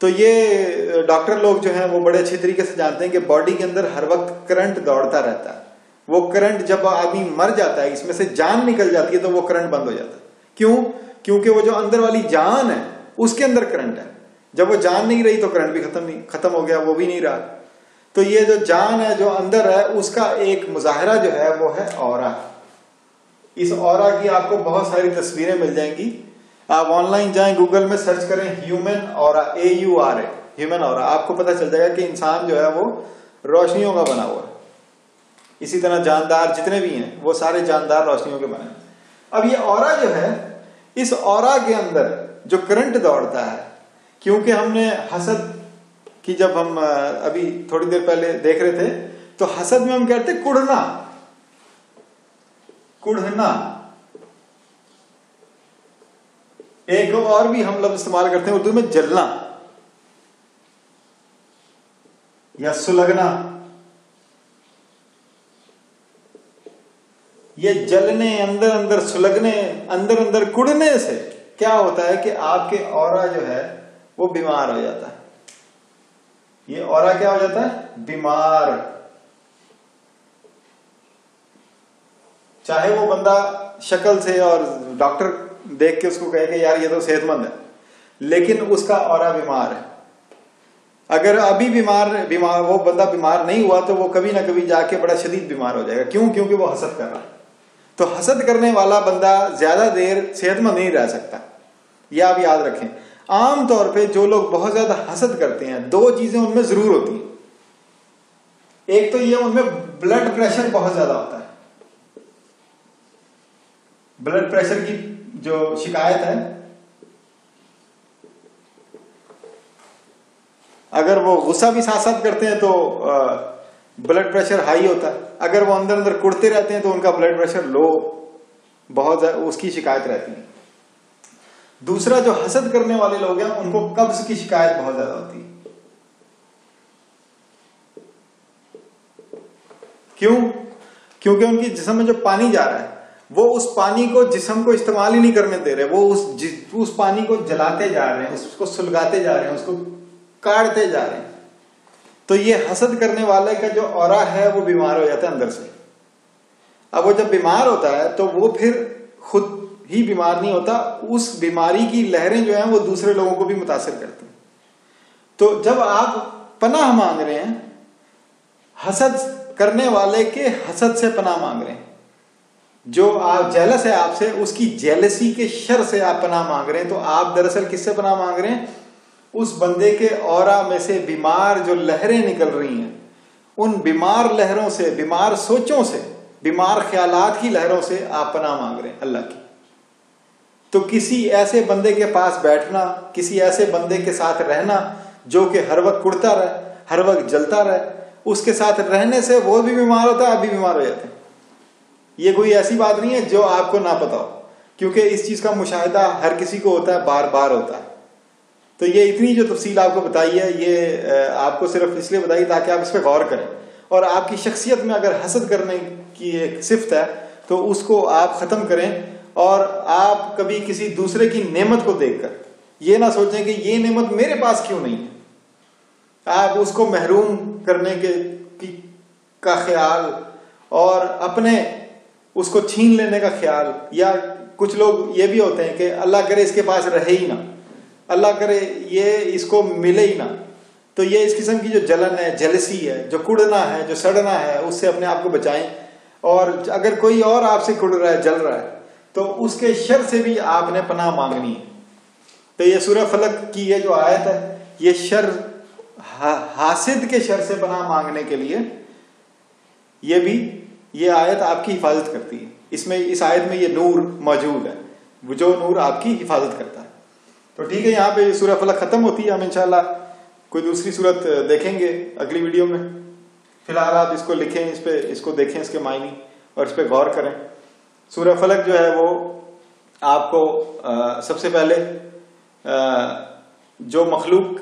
تو یہ ڈاکٹر لوگ جو ہیں وہ بڑے اچھی طریقے سے جانتے ہیں کہ باڈی کے اندر ہر وقت کرنٹ دوڑتا رہتا ہے. وہ کرنٹ جب آدمی مر جاتا ہے, اس میں سے جان نکل جاتی ہے, تو وہ کرنٹ بند ہو جاتا ہے. کیوں؟ کیونکہ وہ جو اندر والی جان ہے اس کے اندر کرنٹ ہے. جب وہ جان نہیں رہی تو کرنٹ بھی ختم ہو گیا, وہ بھی نہیں رہا. تو یہ جو جان ہے جو اندر ہے اس کا ایک مظاہرہ جو ہے وہ ہے اورا. اس اورا کی آپ کو بہت ساری تصویریں مل جائیں گی. آپ آن لائن جائیں, گوگل میں سرچ کریں ہیومن اورا, AURA, ہیومن اورا. آپ کو پتہ چل جائے گا کہ انسان جو ہے وہ روشنیوں کا بنا ہوا ہے. اسی طرح جاندار جتنے بھی ہیں وہ سارے جاندار روشنیوں کے بنے ہیں. اب یہ اورا جو ہے, اس اورا کے اندر جو کرنٹ دوڑتا ہے, کیونکہ ہم نے حسد کی جب ہم ابھی تھوڑی دیر پہلے دیکھ رہے تھے, تو حسد میں ہم کہتے ہیں کڑھنا. کڑھنا ایک اور بھی ہم لفظ استعمال کرتے ہیں اردو میں, جلنا یا سلگنا. یہ جلنے, اندر اندر سلگنے, اندر اندر کڑنے سے کیا ہوتا ہے کہ آپ کے اورا جو ہے وہ بیمار ہو جاتا ہے. یہ اورا کیا ہو جاتا ہے؟ بیمار. چاہے وہ بندہ شکل سے اور ڈاکٹر دیکھ کے اس کو کہے کہ یار یہ تو صحت مند ہے, لیکن اس کا اورا بیمار ہے. اگر ابھی بیمار وہ بندہ بیمار نہیں ہوا تو وہ کبھی نہ کبھی جا کے بڑا شدید بیمار ہو جائے گا. کیوں؟ کیونکہ وہ حسد کر رہا ہے. تو حسد کرنے والا بندہ زیادہ دیر صحت مند نہیں رہ سکتا. یہ آپ یاد رکھیں. عام طور پہ جو لوگ بہت زیادہ حسد کرتے ہیں, دو چیزیں ان میں ضرور ہوتی ہیں. ایک تو یہ ان میں بلڈ پریشر بہت زیادہ ہوتا ہے. بلڈ پریشر کی جو شکایت ہے, اگر وہ غصہ بھی ساتھ ساتھ کرتے ہیں تو بلڈ پریشر ہائی ہوتا ہے. اگر وہ اندر اندر کڑتے رہتے ہیں تو ان کا بلڈ پریشر لو, بہت اس کی شکایت رہتی ہے. دوسرا, جو حسد کرنے والے لوگ ہیں ان کو قبض کی شکایت بہت زیادہ ہوتی ہے. کیوں؟ کیونکہ ان کی جسم میں جو پانی جا رہا ہے وہ اس پانی کو جسم کو استعمال ہی نہیں کرنے دے رہے. وہ اس پانی کو جلاتے جا رہے ہیں, اس کو سلگاتے جا رہے ہیں, اس کو کاٹتے جا رہے ہیں. تو یہ حسد کرنے والے کا جو اورا ہے وہ بیمار ہو جاتا ہے اندر سے. اب وہ جب بیمار ہوتا ہے تو وہ پھر خود ہی بیمار نہیں ہوتا, اس بیماری کی لہریں جو ہیں وہ دوسرے لوگوں کو بھی متاثر کرتی ہیں. تو جب آپ پناہ مانگ رہے ہیں, حسد کرنے والے کے حسد سے پناہ مانگ رہے ہیں, جو آپ جیلس ہے آپ سے, اس کی جیلسی کے شر سے آپ پناہ مانگ رہے ہیں, تو آپ دراصل کس سے پناہ مانگ رہے ہیں؟ اس بندے کے اورا میں سے بیمار جو لہریں نکل رہی ہیں, ان بیمار لہروں سے, بیمار سوچوں سے, بیمار خیالات کی لہروں سے آپ پناہ مانگ رہے ہیں اللہ کی. تو کسی ایسے بندے کے پاس بیٹھنا, کسی ایسے بندے کے ساتھ رہنا جو کہ ہر وقت کڑتا رہے, ہر وقت جلتا رہے, اس کے ساتھ رہنے سے وہ بھی بیمار ہوتا ہے, آپ بھی بیمار ہو جاتے ہیں. یہ کوئی ایسی بات نہیں ہے جو آپ کو نہ پتا ہو, کیونکہ اس چیز کا مشاہدہ ہر کسی کو ہوتا ہے, بار بار ہوتا ہے. تو یہ اتنی جو تفصیل آپ کو بتائی ہے, یہ آپ کو صرف اس لیے بتائی تاکہ آپ اس پہ غور کریں, اور آپ کی شخصیت میں اگر حسد کرنے کی ایک صفت ہے تو اس کو آپ ختم کریں. اور آپ کبھی کسی دوسرے کی نعمت کو دیکھ کر یہ نہ سوچیں کہ یہ نعمت میرے پاس کیوں نہیں ہے. آپ اس کو محروم کرنے کا خیال اور اپنے اس کو چھین لینے کا خیال, یا کچھ لوگ یہ بھی ہوتے ہیں کہ اللہ کرے اس کے پاس رہے ہی نہ, اللہ کرے یہ اس کو ملے ہی نہ. تو یہ اس قسم کی جو جلن ہے, جیلسی ہے, جو کڑنا ہے, جو سڑنا ہے, اس سے اپنے آپ کو بچائیں. اور اگر کوئی اور آپ سے کڑ رہا ہے, جل رہا ہے, تو اس کے شر سے بھی آپ نے پناہ مانگنی ہے. تو یہ سورہ فلق کی یہ جو آیت ہے, یہ شر, حاسد کے شر سے پناہ مانگنے کے لیے یہ آیت آپ کی حفاظت کرتی ہے. اس آیت میں یہ نور موجود ہے, جو نور آپ کی حفاظت کرتا ہے. تو ٹھیک ہے, یہاں پہ سورہ فلق ختم ہوتی ہے. ہم انشاءاللہ کوئی دوسری صورت دیکھیں گے اگلی ویڈیو میں. فی الحال آپ اس کو لکھیں, اس کو دیکھیں, اس کے معنی, اور اس پہ غور کریں. سورہ فلق جو ہے وہ آپ کو سب سے پہلے جو مخلوق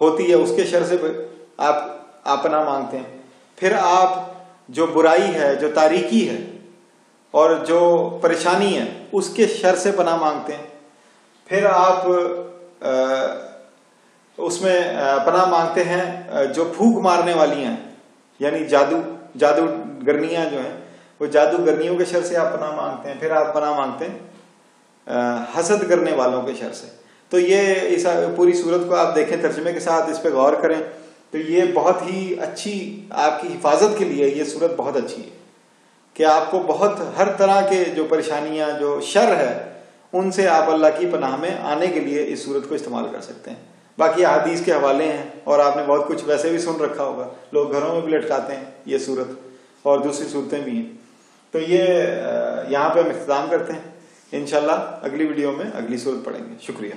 ہوتی ہے اس کے شر سے آپ پناہ مانگتے ہیں. پھر آپ جو برائی ہے, جو تاریکی ہے اور جو پریشانی ہے اس کے شر سے پناہ مانگتے ہیں. پھر آپ اس میں پناہ مانگتے ہیں جو پھونک مارنے والی ہیں، یعنی جادو گرنیاں جو ہیں، وہ جادو گرنیوں کے شر سے آپ پناہ مانگتے ہیں. پھر آپ پناہ مانگتے ہیں حسد کرنے والوں کے شر سے. تو یہ اس پوری صورت کو آپ دیکھیں ترجمے کے ساتھ، اس پہ غور کریں، تو یہ بہت ہی اچھی آپ کی حفاظت کے لیے یہ صورت بہت اچھی ہے کہ آپ کو بہت ہر طرح کے جو پریشانیاں، جو شر ہے، ان سے آپ اللہ کی پناہ میں آنے کے لیے اس صورت کو استعمال کر سکتے ہیں. باقی احادیث کے حوالے ہیں، اور آپ نے بہت کچھ ویسے بھی سن رکھا ہوگا، لوگ گھروں میں بھی لٹکاتے ہیں یہ صورت، اور دوسری صورتیں بھی ہیں. تو یہ یہاں پہ ہم اختتام کرتے ہیں. انشاءاللہ اگلی ویڈیو میں اگلی صورت پڑھیں گے. شکریہ.